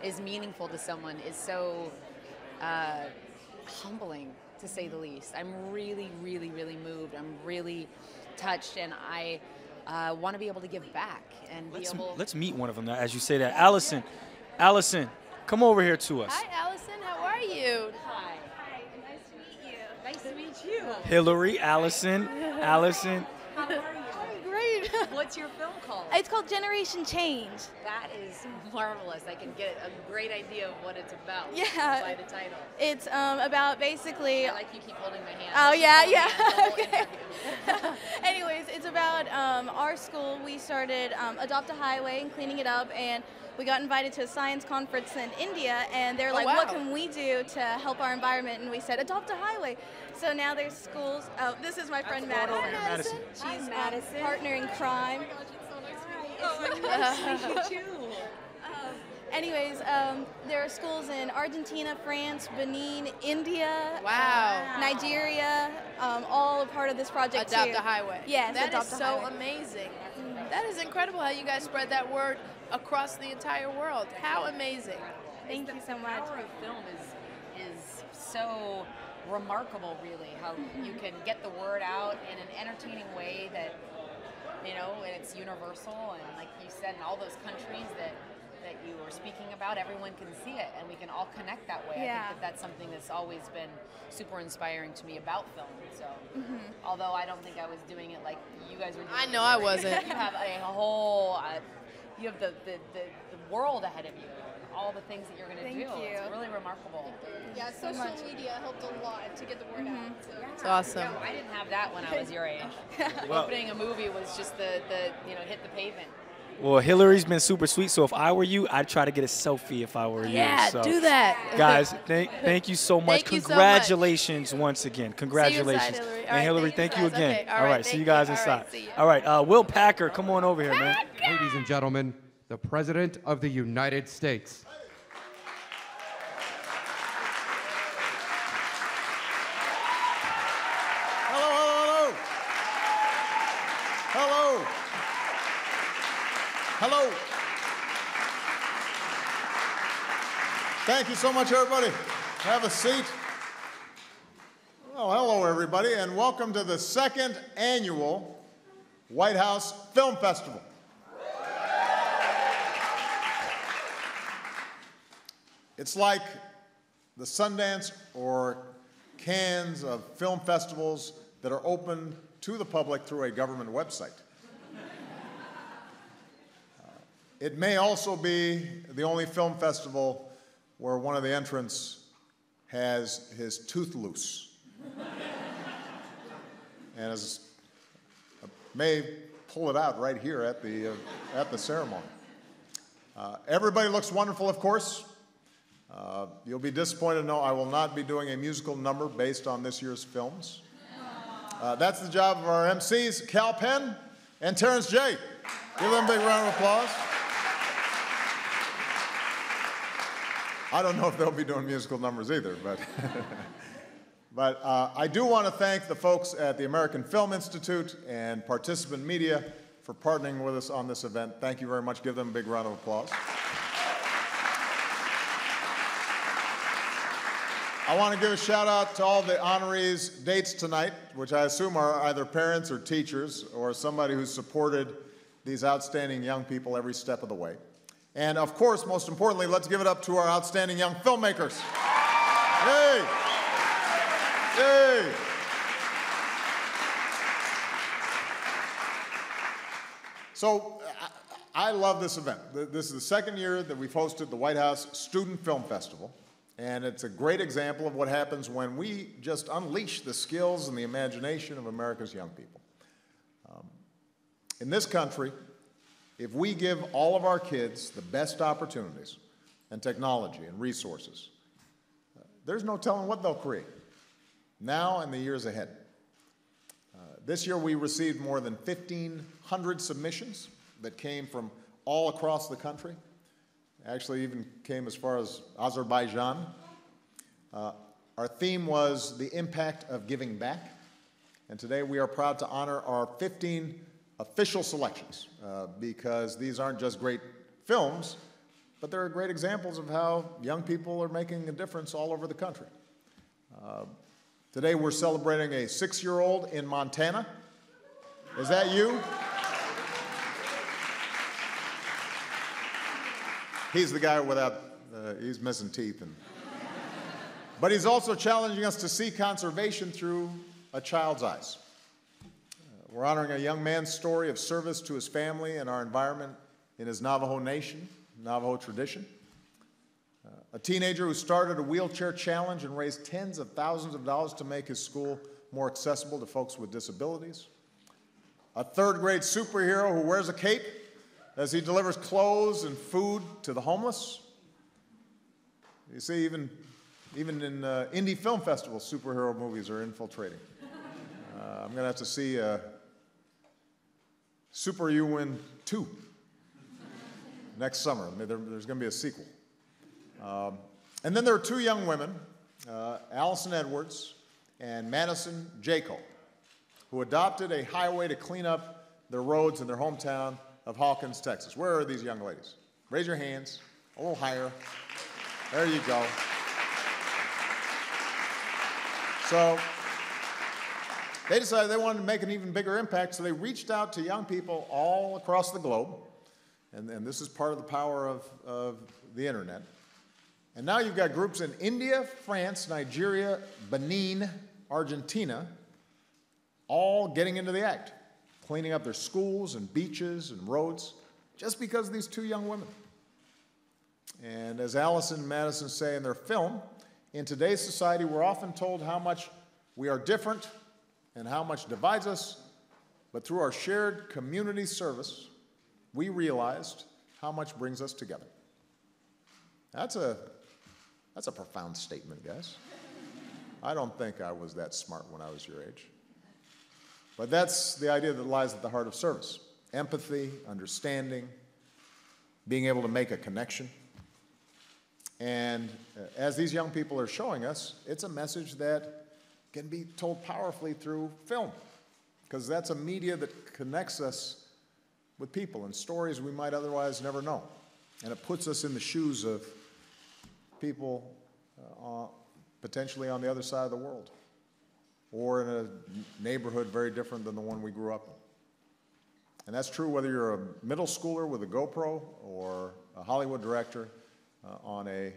is meaningful to someone is so humbling, to say the least. I'm really, really, really moved. I'm really touched, and I want to be able to give back and be able. Let's meet one of them now, as you say that. Allyson, Allyson, come over here to us. Hi, Allyson. How are you? Hi. Hi. Nice to meet you. Nice to meet you. Hillary, Allyson. How are you? I'm great. What's your film called? It's called Generation Change. That is marvelous. I can get a great idea of what it's about Yeah. by the title. It's about basically. I like you keep holding my hand. Oh, Keep yeah, holding yeah. hands the whole Okay. interview. Anyways, it's about our school. We started Adopt a Highway and cleaning it up, and we got invited to a science conference in India, and they're like, wow. what can we do to help our environment? And we said, adopt a highway. So now there's schools. Oh, this is my friend That's Madison. Hi, Madison. She's Hi, Madison. partner in crime. Nice to meet you too. Anyways, there are schools in Argentina, France, Benin, India, Wow. Nigeria, all a part of this project Adopt too. a Highway. Yes, That is Adopt a so Highway. amazing. That is incredible how you guys spread that word across the entire world. How amazing. Thank you so much. The power of film is so remarkable, really, how you can get the word out in an entertaining way that, you know, and it's universal, and like you said, in all those countries that you were speaking about, everyone can see it, and we can all connect that way. Yeah. I think that's something that's always been super inspiring to me about film. So, although I don't think I was doing it like you guys were doing I it, know I wasn't. You have a whole, you have the world ahead of you, all the things that you're going to Thank do. you. It's really remarkable. Yeah, social media helped a lot to get the word out. So. It's awesome. I didn't have that when I was your age. Well- Opening a movie was just the hit the pavement. Well, Hillary's been super sweet, so if I were you, I'd try to get a selfie if I were you. Yeah, So, do that. Guys, thank you so much. Thank you so much. Congratulations once again. Congratulations. Hillary. All And right, Hillary, thank you guys. again. Okay, all right, see you guys All inside. right, see ya. All right, Will Packer, come on over here, man. Ladies and gentlemen, the President of the United States. Hello, hello, hello. Hello. Hello. Thank you so much, everybody. Have a seat. Well, hello, everybody, and welcome to the second annual White House Film Festival. It's like the Sundance or Cannes of film festivals that are open to the public through a government website. It may also be the only film festival where one of the entrants has his tooth loose. And may pull it out right here at the ceremony. Everybody looks wonderful, of course. You'll be disappointed to know I will not be doing a musical number based on this year's films. That's the job of our MCs, Cal Penn and Terrence J. Give them a big round of applause. I don't know if they'll be doing musical numbers either, but, but I do want to thank the folks at the American Film Institute and Participant Media for partnering with us on this event. Thank you very much. Give them a big round of applause. I want to give a shout out to all the honorees' dates tonight, which I assume are either parents or teachers or somebody who supported these outstanding young people every step of the way. And of course, most importantly, let's give it up to our outstanding young filmmakers. Hey! Hey! So, I love this event. This is the second year that we've hosted the White House Student Film Festival. And it's a great example of what happens when we just unleash the skills and the imagination of America's young people. In this country, if we give all of our kids the best opportunities and technology and resources, there's no telling what they'll create now and the years ahead. This year we received more than 1,500 submissions that came from all across the country. Actually even came as far as Azerbaijan. Our theme was the impact of giving back. And today we are proud to honor our 15 official selections because these aren't just great films, but they're great examples of how young people are making a difference all over the country. Today we're celebrating a 6-year-old in Montana. Is that you? He's the guy without, he's missing teeth. But he's also challenging us to see conservation through a child's eyes. We're honoring a young man's story of service to his family and our environment in his Navajo nation, Navajo tradition. A teenager who started a wheelchair challenge and raised tens of thousands of dollars to make his school more accessible to folks with disabilities. A third-grade superhero who wears a cape as he delivers clothes and food to the homeless. You see, even in indie film festivals, superhero movies are infiltrating. I'm going to have to see Super You Win 2 next summer. There's going to be a sequel. And then there are 2 young women, Allyson Edwards and Madison Jaco, who adopted a highway to clean up their roads in their hometown of Hawkins, Texas. Where are these young ladies? Raise your hands, a little higher. There you go. So they decided they wanted to make an even bigger impact, so they reached out to young people all across the globe, and this is part of the power of the internet. And now you've got groups in India, France, Nigeria, Benin, Argentina, all getting into the act, cleaning up their schools and beaches and roads, just because of these 2 young women. And as Allyson and Madison say in their film, in today's society, we're often told how much we are different and how much divides us, but through our shared community service, we realized how much brings us together. That's a profound statement, guys. I don't think I was that smart when I was your age. But that's the idea that lies at the heart of service. Empathy, understanding, being able to make a connection. And as these young people are showing us, it's a message that can be told powerfully through film, because that's a media that connects us with people and stories we might otherwise never know. And it puts us in the shoes of people potentially on the other side of the world, or in a neighborhood very different than the one we grew up in. And that's true whether you're a middle schooler with a GoPro or a Hollywood director on a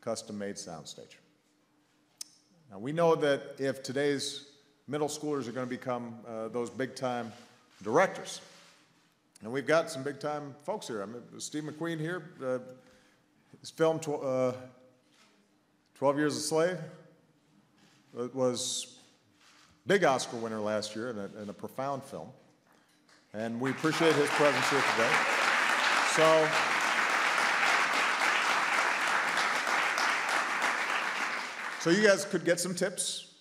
custom-made soundstage. Now, we know that if today's middle schoolers are going to become those big-time directors, and we've got some big-time folks here. I mean, Steve McQueen here, his film 12 Years a Slave was big Oscar winner last year and a profound film. And we appreciate his presence here today. So you guys could get some tips,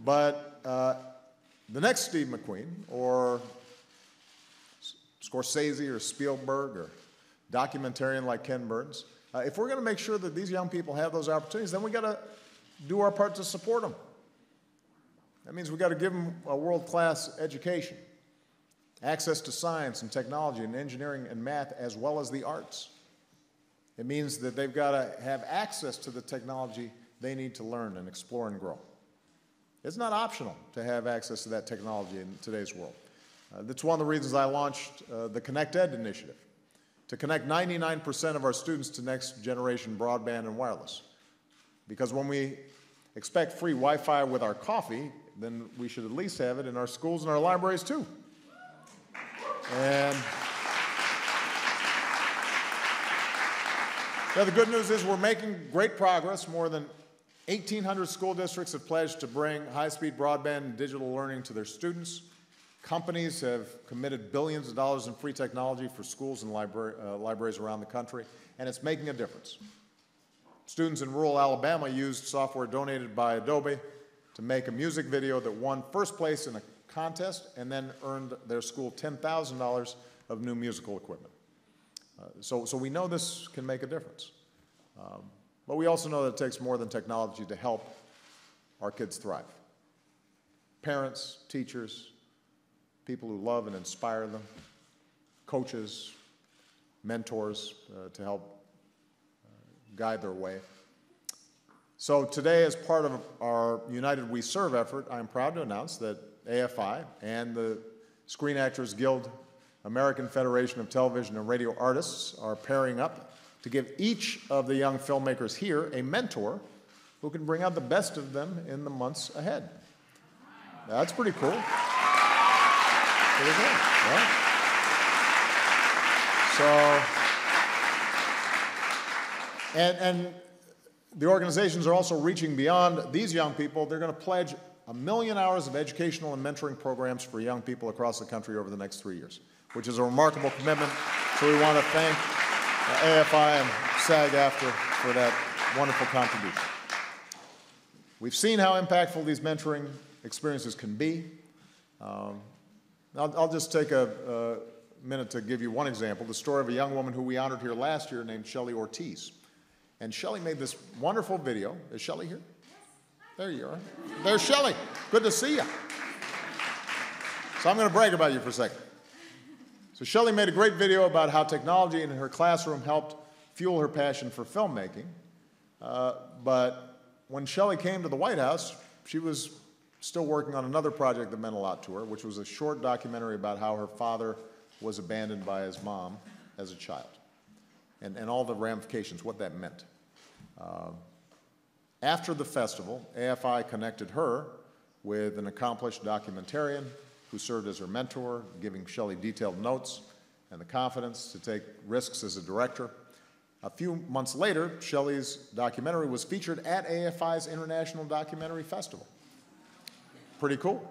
but the next Steve McQueen, or Scorsese or Spielberg or documentarian like Ken Burns, if we're going to make sure that these young people have those opportunities, then we got to do our part to support them. That means we got to give them a world-class education, access to science and technology and engineering and math, as well as the arts. It means that they've got to have access to the technology they need to learn and explore and grow. It's not optional to have access to that technology in today's world. That's one of the reasons I launched the Connect Ed initiative, to connect 99% of our students to next generation broadband and wireless. Because when we expect free Wi-Fi with our coffee, then we should at least have it in our schools and our libraries too. And the good news is we're making great progress. More than 1,800 school districts have pledged to bring high-speed broadband and digital learning to their students. Companies have committed billions of dollars in free technology for schools and libraries around the country, and it's making a difference. Students in rural Alabama used software donated by Adobe to make a music video that won first place in a contest and then earned their school $10,000 of new musical equipment. So we know this can make a difference. But we also know that it takes more than technology to help our kids thrive. Parents, teachers, people who love and inspire them, coaches, mentors to help guide their way. So today, as part of our United We Serve effort, I'm proud to announce that AFI and the Screen Actors Guild American Federation of Television and Radio Artists are pairing up to give each of the young filmmakers here a mentor who can bring out the best of them in the months ahead. That's pretty cool. Pretty good, right? So, and the organizations are also reaching beyond these young people. They're going to pledge 1 million hours of educational and mentoring programs for young people across the country over the next 3 years, which is a remarkable commitment. So we want to thank AFI and SAG-AFTRA for that wonderful contribution. We've seen how impactful these mentoring experiences can be. I'll just take a minute to give you one example, the story of a young woman who we honored here last year named Shelley Ortiz. And Shelley made this wonderful video. Is Shelley here? There you are. There's Shelley. Good to see you. So I'm going to brag about you for a second. So Shelley made a great video about how technology in her classroom helped fuel her passion for filmmaking. But when Shelley came to the White House, she was still working on another project that meant a lot to her, which was a short documentary about how her father was abandoned by his mom as a child, and all the ramifications, what that meant. After the festival, AFI connected her with an accomplished documentarian who served as her mentor, giving Shelley detailed notes and the confidence to take risks as a director. A few months later, Shelley's documentary was featured at AFI's International Documentary Festival. Pretty cool.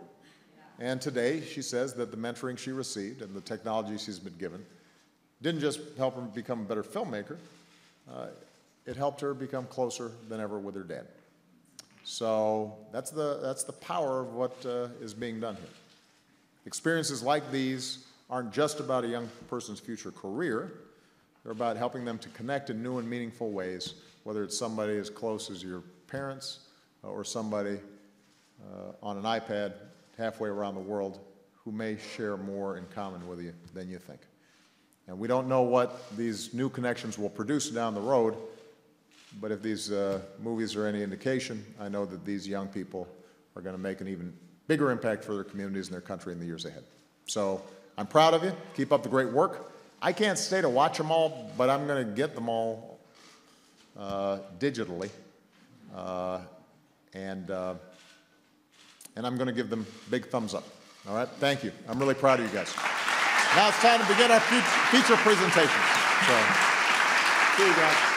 And today, she says that the mentoring she received and the technology she's been given didn't just help her become a better filmmaker, it helped her become closer than ever with her dad. So that's the power of what is being done here. Experiences like these aren't just about a young person's future career. They're about helping them to connect in new and meaningful ways, whether it's somebody as close as your parents or somebody on an iPad halfway around the world who may share more in common with you than you think. And we don't know what these new connections will produce down the road, but if these movies are any indication, I know that these young people are going to make an even bigger impact for their communities and their country in the years ahead. So I'm proud of you. Keep up the great work. I can't stay to watch them all, but I'm going to get them all digitally. And I'm going to give them big thumbs up. All right? Thank you. I'm really proud of you guys. Now it's time to begin our feature presentations. So, see you guys.